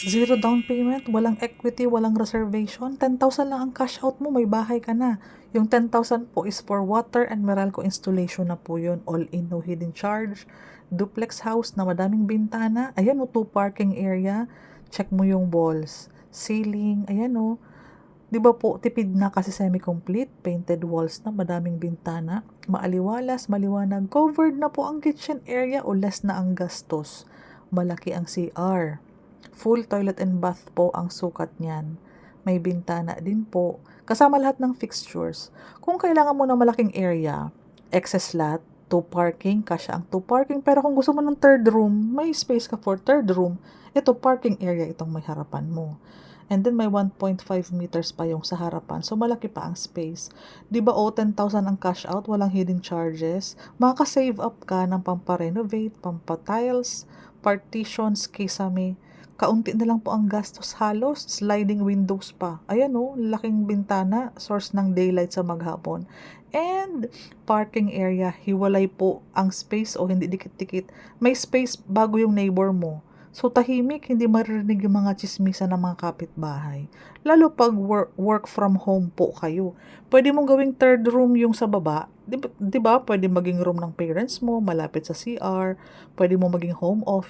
Zero down payment, walang equity, walang reservation, 10,000 lang ang cash out mo, may bahay ka na. Yung 10,000 po is for water and Meralco installation na po yun. All in, no hidden charge. Duplex house na madaming bintana. Ayan o, 2 parking area. Check mo yung walls. Ceiling, ayan o. Di ba po, tipid na kasi semi-complete. Painted walls na, madaming bintana. Maaliwalas, maliwanag. Covered na po ang kitchen area o less na ang gastos. Malaki ang CR. Full toilet and bath po ang sukat niyan. May bintana din po. Kasama lahat ng fixtures. Kung kailangan mo ng malaking area, excess lot, 2 parking, kasya ang 2 parking. Pero kung gusto mo ng third room, may space ka for third room. Ito, parking area itong may harapan mo. And then may 1.5 meters pa yung sa harapan. So malaki pa ang space. 'Di ba 10,000 ang cash out, walang hidden charges. Makaka-save up ka ng pampa-renovate, pampa-tiles, partitions, kisame. Kaunti na lang po ang gastos halos, sliding windows pa. Ayan o, laking bintana, source ng daylight sa maghapon. And parking area, hiwalay po ang space o hindi dikit-dikit. May space bago yung neighbor mo. So tahimik, hindi maririnig yung mga chismisan ng mga kapitbahay. Lalo pag work from home po kayo. Pwede mong gawing third room yung sa baba. Di ba? Pwede maging room ng parents mo, malapit sa CR. Pwede mo maging home office.